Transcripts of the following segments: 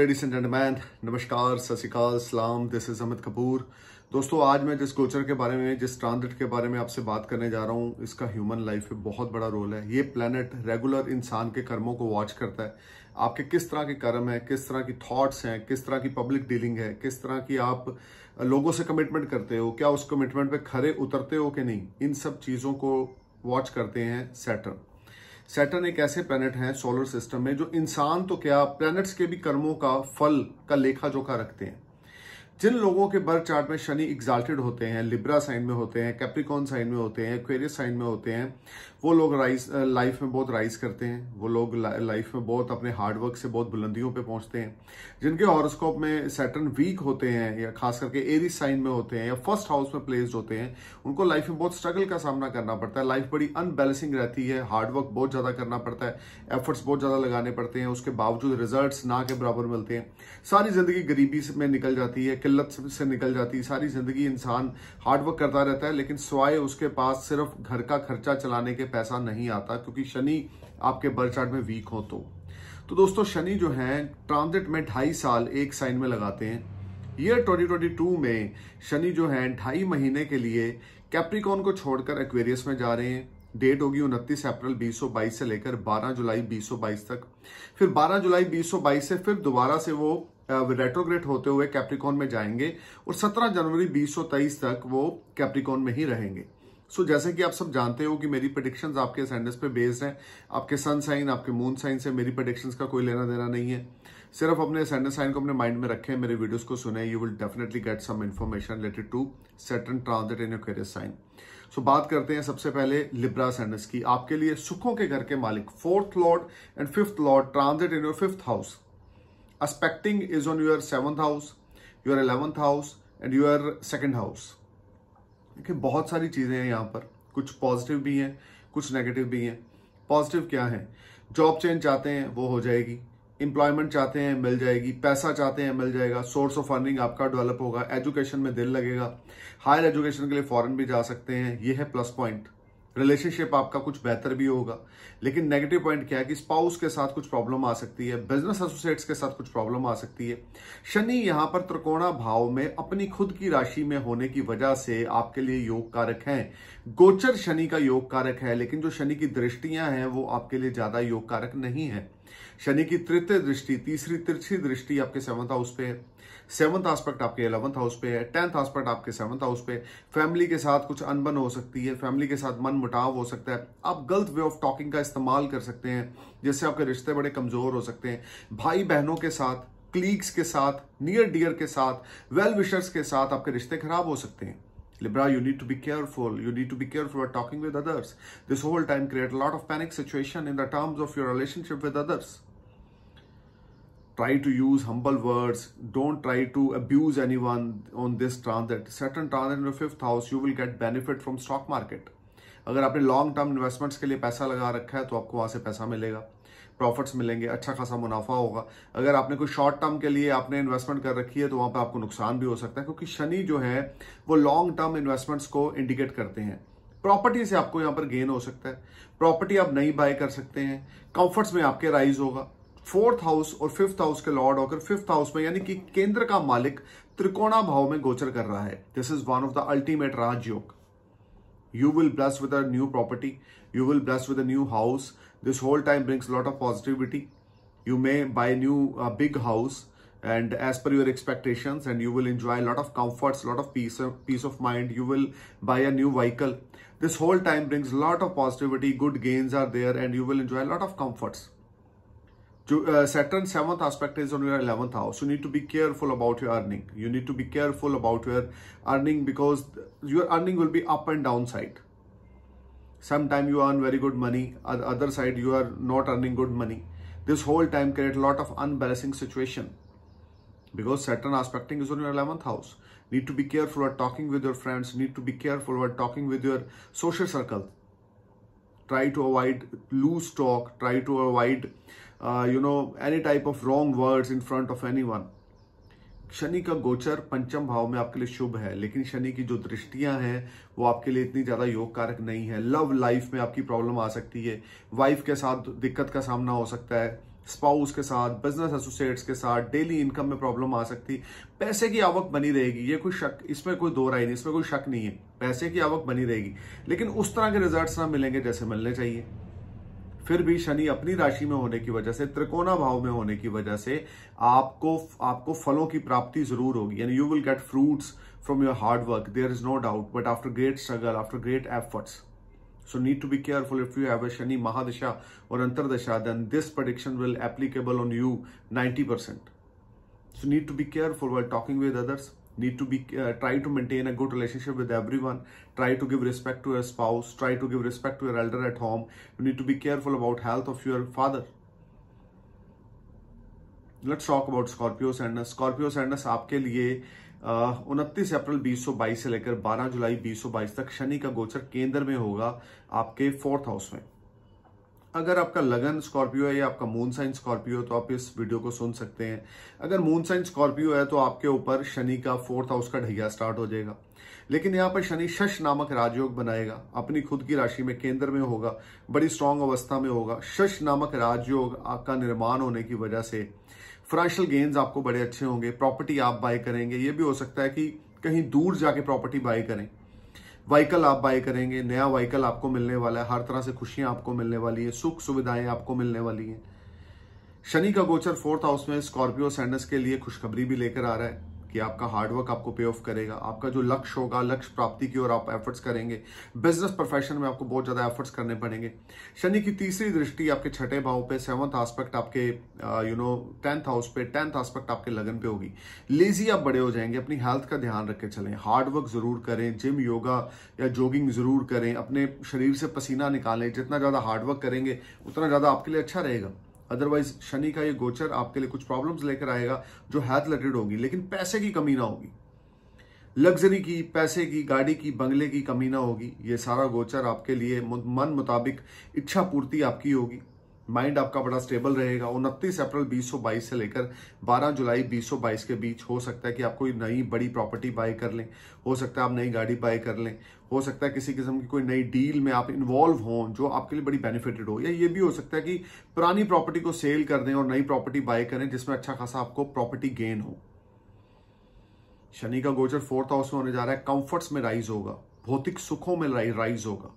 Ladies and gentleman, नमस्कार, सत श्री अकाल, सलाम। This is Amit Kapoor. दोस्तों, आज मैं जिस गोचर के बारे में, जिस ट्रांजिट के बारे में आपसे बात करने जा रहा हूँ, इसका ह्यूमन लाइफ में बहुत बड़ा रोल है। ये प्लेनेट रेगुलर इंसान के कर्मों को वॉच करता है। आपके किस तरह के कर्म है, किस तरह की थॉट्स हैं, किस तरह की पब्लिक डीलिंग है, किस तरह की आप लोगों से कमिटमेंट करते हो, क्या उस कमिटमेंट पे खरे उतरते हो कि नहीं, इन सब चीज़ों को वॉच करते हैं सैटर्न। सैटर्न एक ऐसे प्लैनेट हैं सोलर सिस्टम में जो इंसान तो क्या, प्लैनेट्स के भी कर्मों का फल का लेखा जोखा रखते हैं। जिन लोगों के बर्थ चार्ट में शनि एग्जाल्टेड होते हैं, लिब्रा साइन में होते हैं, कैप्रिकॉर्न साइन में होते हैं, एक्वेरियस साइन में होते हैं, वो लोग लाइफ में बहुत राइज करते हैं। वो लोग लाइफ में बहुत अपने हार्डवर्क से बहुत बुलंदियों पे पहुंचते हैं। जिनके हॉरोस्कोप में सैटर्न वीक होते हैं या खास करके एरीज साइन में होते हैं या फर्स्ट हाउस में प्लेस्ड होते हैं, उनको लाइफ में बहुत स्ट्रगल का सामना करना पड़ता है। लाइफ बड़ी अनबैलेंसिंग रहती है, हार्डवर्क बहुत ज्यादा करना पड़ता है, एफर्ट्स बहुत ज्यादा लगाने पड़ते हैं, उसके बावजूद रिजल्ट्स ना के बराबर मिलते हैं। सारी जिंदगी गरीबी में निकल जाती है, किल्लत से निकल जाती है। सारी जिंदगी इंसान हार्डवर्क करता रहता है, लेकिन स्वाय उसके पास सिर्फ घर का खर्चा चलाने के पैसा नहीं आता, क्योंकि शनि आपके बर्थ चार्ट में वीक हो तो दोस्तों, शनि जो है ट्रांजिट में 2.5 साल एक साइन में लगाते हैं। ईयर 2022 में शनि जो है 2.5 महीने के लिए कैप्रिकॉर्न को छोड़कर एक्वेरियस में जा रहे हैं। डेट होगी 29 अप्रैल 2022 से लेकर 12 जुलाई 2022 तक। फिर 12 जुलाई 2022 से फिर दोबारा से वो रेट्रोग्रेड होते हुए कैप्रिकॉर्न में जाएंगे और 17 जनवरी 2023 तक वो कैप्रिकॉर्न में ही रहेंगे। सो जैसे कि आप सब जानते हो कि मेरी प्रेडिक्शंस आपके असेंडेंस पे बेस्ड हैं। आपके सन साइन, आपके मून साइन से मेरी प्रेडिक्शंस का कोई लेना देना नहीं है। सिर्फ अपने असेंडेंस साइन को अपने माइंड में रखें, मेरे वीडियोस को सुने। You will definitely get some information related to Saturn transit in Aquarius sign. So बात करते हैं सबसे पहले लिब्रा असेंडेंस की। आपके लिए सुखों के घर के मालिक 4th Lord and 5th Lord transit in your 5th house. Aspecting is on your 7th house, your 11th house and your 2nd house। देखिए, बहुत सारी चीजें हैं यहाँ पर, कुछ पॉजिटिव भी हैं, कुछ नेगेटिव भी हैं। पॉजिटिव क्या है? जॉब चेंज चाहते हैं वो हो जाएगी, एम्प्लॉयमेंट चाहते हैं मिल जाएगी, पैसा चाहते हैं मिल जाएगा, सोर्स ऑफ अर्निंग आपका डेवलप होगा, एजुकेशन में दिल लगेगा, हायर एजुकेशन के लिए फॉरेन भी जा सकते हैं, ये है प्लस पॉइंट। रिलेशनशिप आपका कुछ बेहतर भी होगा। लेकिन नेगेटिव पॉइंट क्या है कि स्पाउस के साथ कुछ प्रॉब्लम आ सकती है, बिजनेस एसोसिएट्स के साथ कुछ प्रॉब्लम आ सकती है। शनि यहां पर त्रिकोणा भाव में अपनी खुद की राशि में होने की वजह से आपके लिए योग कारक हैं। गोचर शनि का योग कारक है, लेकिन जो शनि की दृष्टियां हैं वो आपके लिए ज्यादा योग कारक नहीं है। शनि की तृतीय दृष्टि, तीसरी तिरछी दृष्टि आपके 7th हाउस पे है। 7th एस्पेक्ट आपके 11th हाउस पे है। 10th एस्पेक्ट आपके 7th हाउस पे। फैमिली के साथ कुछ अनबन हो सकती है, फैमिली के साथ मन मुटाव हो सकता है। आप गलत वे ऑफ टॉकिंग का इस्तेमाल कर सकते हैं, जिससे आपके रिश्ते बड़े कमजोर हो सकते हैं। भाई बहनों के साथ, क्लीग्स के साथ, नियर डियर के साथ, वेल विशर्स के साथ आपके रिश्ते खराब हो सकते हैं। Libra, you need to be careful. You need to be careful about talking with others. This whole time create a lot of panic situation in the terms of your relationship with others. Try to use humble words. Don't try to abuse anyone on this transit. Saturn transit in your 5th house, you will get benefit from stock market. अगर आपने long term investments के लिए पैसा लगा रखा है तो आपको वहां से पैसा मिलेगा, प्रॉफिट्स मिलेंगे, अच्छा खासा मुनाफा होगा। अगर आपने कोई शॉर्ट टर्म के लिए आपने इन्वेस्टमेंट कर रखी है तो वहां पे आपको नुकसान भी हो सकता है, क्योंकि शनि जो है वो लॉन्ग टर्म इन्वेस्टमेंट्स को इंडिकेट करते हैं। प्रॉपर्टी से आपको यहां पर गेन हो सकता है, प्रॉपर्टी आप नई बाय कर सकते हैं, कंफर्ट्स में आपके राइज होगा। 4th हाउस और 5th हाउस के लॉर्ड होकर 5th हाउस में, यानी कि केंद्र का मालिक त्रिकोणा भाव में गोचर कर रहा है। This is one of the ultimate rajyog. You will bless with a new property. You will bless with a new house. This whole time brings a lot of positivity. You may buy a new big house, and as per your expectations, and you will enjoy a lot of comforts, a lot of peace of mind. You will buy a new vehicle. This whole time brings a lot of positivity. Good gains are there, and you will enjoy a lot of comforts. Saturn 7th aspect is on your 11th house. You need to be careful about your earning. You need to be careful about your earning, because your earning will be up and down side. Sometime you earn very good money, other side you are not earning good money. This whole time create a lot of unbalancing situation, because Saturn aspecting is on your 11th house. Need to be careful about talking with your friends. Need to be careful about talking with your social circle. Try to avoid loose talk. Try to avoid any type of wrong words in front of anyone. Shani का गोचर पंचम भाव में आपके लिए शुभ है, लेकिन शनि की जो दृष्टियां हैं वो आपके लिए इतनी ज्यादा योग कारक नहीं है। लव लाइफ में आपकी प्रॉब्लम आ सकती है, वाइफ के साथ दिक्कत का सामना हो सकता है, स्पाउस के साथ, बिजनेस एसोसिएट्स के साथ डेली इनकम में प्रॉब्लम आ सकती, पैसे की आवक बनी रहेगी, ये कोई शक, इसमें कोई दो राय नहीं, इसमें कोई शक नहीं है, पैसे की आवक बनी रहेगी, लेकिन उस तरह के रिजल्ट्स ना मिलेंगे जैसे मिलने चाहिए। फिर भी शनि अपनी राशि में होने की वजह से, त्रिकोणा भाव में होने की वजह से आपको फलों की प्राप्ति जरूर होगी, यानी you will get fruits from your hard work, there is no doubt, but after great struggle, after great efforts. So need to be careful if you have a Shani Mahadasha or Antardasha, then this prediction will applicable on you 90%. So need to be careful while talking with others. Need to be try to maintain a good relationship with everyone. Try to give respect to your spouse. Try to give respect to your elder at home. You need to be careful about health of your father. Let's talk about Scorpio Sadness. Scorpio Sadness आपके लिए 29 अप्रैल 2022 से लेकर 12 जुलाई 2022 तक शनि का गोचर केंद्र में होगा आपके 4th हाउस में। अगर आपका लगन स्कॉर्पियो है या आपका मून साइन स्कॉर्पियो तो आप इस वीडियो को सुन सकते हैं। अगर मून साइन स्कॉर्पियो है तो आपके ऊपर शनि का 4th हाउस का ढैया स्टार्ट हो जाएगा, लेकिन यहाँ पर शनि शश नामक राजयोग बनाएगा, अपनी खुद की राशि में केंद्र में होगा, बड़ी स्ट्रांग अवस्था में होगा। शश नामक राजयोग का निर्माण होने की वजह से फाइनेंशियल गेन्स आपको बड़े अच्छे होंगे, प्रॉपर्टी आप बाय करेंगे, ये भी हो सकता है कि कहीं दूर जाके प्रॉपर्टी बाय करें, व्हीकल आप बाय करेंगे, नया व्हीकल आपको मिलने वाला है, हर तरह से खुशियां आपको मिलने वाली है, सुख सुविधाएं आपको मिलने वाली हैं। शनि का गोचर 4th हाउस में स्कॉर्पियो सैंडस के लिए खुशखबरी भी लेकर आ रहा है कि आपका हार्डवर्क आपको पे ऑफ करेगा, आपका जो लक्ष्य होगा, लक्ष्य प्राप्ति की ओर आप एफर्ट्स करेंगे, बिजनेस प्रोफेशन में आपको बहुत ज्यादा एफर्ट्स करने पड़ेंगे। शनि की तीसरी दृष्टि आपके 6ठे भाव पे, 7th एस्पेक्ट आपके 10th हाउस पे, 10th एस्पेक्ट आपके लगन पे होगी। लेजी आप बड़े हो जाएंगे, अपनी हेल्थ का ध्यान रख के चलें, हार्डवर्क जरूर करें, जिम योगा या जॉगिंग जरूर करें, अपने शरीर से पसीना निकालें, जितना ज्यादा हार्डवर्क करेंगे उतना ज्यादा आपके लिए अच्छा रहेगा। अदरवाइज शनि का ये गोचर आपके लिए कुछ प्रॉब्लम्स लेकर आएगा जो हेल्थ रिलेटेड होगी, लेकिन पैसे की कमी ना होगी, लग्जरी की, पैसे की, गाड़ी की, बंगले की कमी ना होगी। ये सारा गोचर आपके लिए मन मुताबिक इच्छा पूर्ति आपकी होगी, माइंड आपका बड़ा स्टेबल रहेगा। 29 अप्रैल 2022 से लेकर 12 जुलाई 2022 के बीच हो सकता है कि आप कोई नई बड़ी प्रॉपर्टी बाय कर लें, हो सकता है आप नई गाड़ी बाय कर लें, हो सकता है किसी किस्म की कोई नई डील में आप इन्वॉल्व हों जो आपके लिए बड़ी बेनिफिटेड हो, या ये भी हो सकता है कि पुरानी प्रॉपर्टी को सेल कर दें और नई प्रॉपर्टी बाय करें जिसमें अच्छा खासा आपको प्रॉपर्टी गेन हो। शनि का गोचर 4th हाउस में होने जा रहा है, कंफर्ट्स में राइज होगा, भौतिक सुखों में राइज होगा।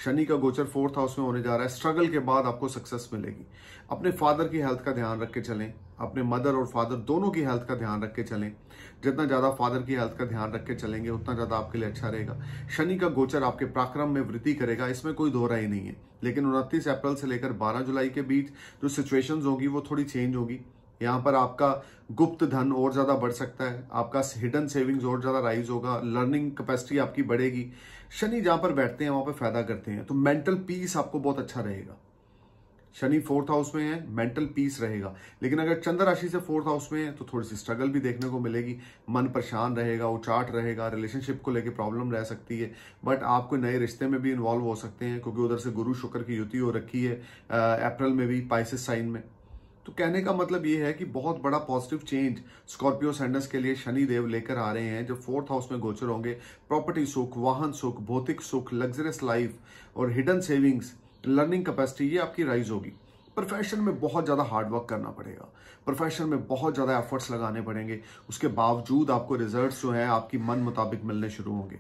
शनि का गोचर 4th हाउस में होने जा रहा है, स्ट्रगल के बाद आपको सक्सेस मिलेगी। अपने फादर की हेल्थ का ध्यान रख के चलें, अपने मदर और फादर दोनों की हेल्थ का ध्यान रख के चलें। जितना ज्यादा फादर की हेल्थ का ध्यान रख के चलेंगे उतना ज्यादा आपके लिए अच्छा रहेगा। शनि का गोचर आपके पराक्रम में वृद्धि करेगा, इसमें कोई दो राय नहीं है, लेकिन 29 अप्रैल से लेकर 12 जुलाई के बीच जो सिचुएशंस होगी वो थोड़ी चेंज होगी। यहाँ पर आपका गुप्त धन और ज्यादा बढ़ सकता है, आपका हिडन सेविंग्स और ज्यादा राइज होगा, लर्निंग कैपेसिटी आपकी बढ़ेगी। शनि जहां पर बैठते हैं वहां पर फायदा करते हैं, तो मेंटल पीस आपको बहुत अच्छा रहेगा। शनि 4th हाउस में है, मेंटल पीस रहेगा, लेकिन अगर चंद्र राशि से 4th हाउस में है तो थोड़ी सी स्ट्रगल भी देखने को मिलेगी, मन परेशान रहेगा, उचाट रहेगा, रिलेशनशिप को लेकर प्रॉब्लम रह सकती है, बट आप कोई नए रिश्ते में भी इन्वॉल्व हो सकते हैं क्योंकि उधर से गुरु शुक्र की युति हो रखी है अप्रैल में भी पाइसेस साइन में। तो कहने का मतलब ये है कि बहुत बड़ा पॉजिटिव चेंज स्कॉर्पियो सैंडस के लिए शनि देव लेकर आ रहे हैं। जब 4th हाउस में गोचर होंगे, प्रॉपर्टी सुख, वाहन सुख, भौतिक सुख, लग्जरियस लाइफ और हिडन सेविंग्स, लर्निंग कैपेसिटी ये आपकी राइज होगी। प्रोफेशन में बहुत ज्यादा हार्डवर्क करना पड़ेगा, प्रोफेशन में बहुत ज्यादा एफर्ट्स लगाने पड़ेंगे, उसके बावजूद आपको रिजल्ट्स जो है आपकी मन मुताबिक मिलने शुरू होंगे।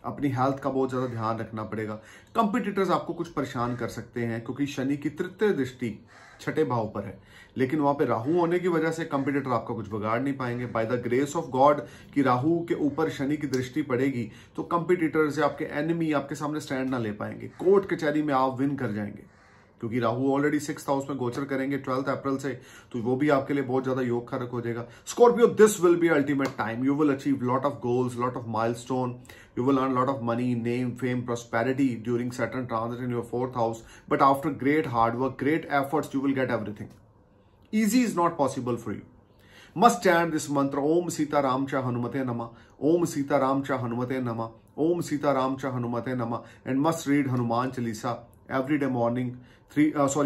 अपनी हेल्थ का बहुत ज्यादा ध्यान रखना पड़ेगा। कंपटीटर्स आपको कुछ परेशान कर सकते हैं क्योंकि शनि की तृतीय दृष्टि 6ठे भाव पर है, लेकिन वहां पे राहु होने की वजह से कंपटीटर आपका कुछ बिगाड़ नहीं पाएंगे। By the grace of God कि राहु के ऊपर शनि की दृष्टि पड़ेगी तो कंपटीटर्स या आपके एनिमी आपके सामने स्टैंड ना ले पाएंगे, कोर्ट कचहरी में आप विन कर जाएंगे क्योंकि राहु ऑलरेडी 6th हाउस में गोचर करेंगे 12 अप्रैल से, तो वो भी आपके लिए बहुत ज्यादा योग कारक हो जाएगा। Scorpio, this will be ultimate time, you will achieve lot of goals, lot of milestone, you will earn a lot of money, name, fame, prosperity during Saturn transit in your 4th house, but after great hard work, great efforts, you will get everything. Easy is not possible for you. Must chant this mantra, Om Sita Ram Cha Hanumate Nama, Om Sita Ram Cha Hanumate Nama, Om Sita Ram Cha Hanumate Nama, and must read Hanuman Chalisa every day morning,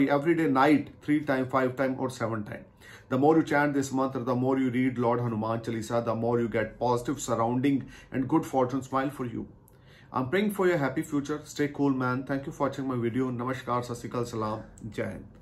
every day night, 3 times, 5 times, or 7 times. The more you chant this mantra, the more you read Lord Hanuman Chalisa, the more you get positive surrounding and good fortune smile for you. I'm praying for your happy future. Stay cool, man. Thank you for watching my video. Namaskar, Sat Sri Akal, Salam, Jai Hind.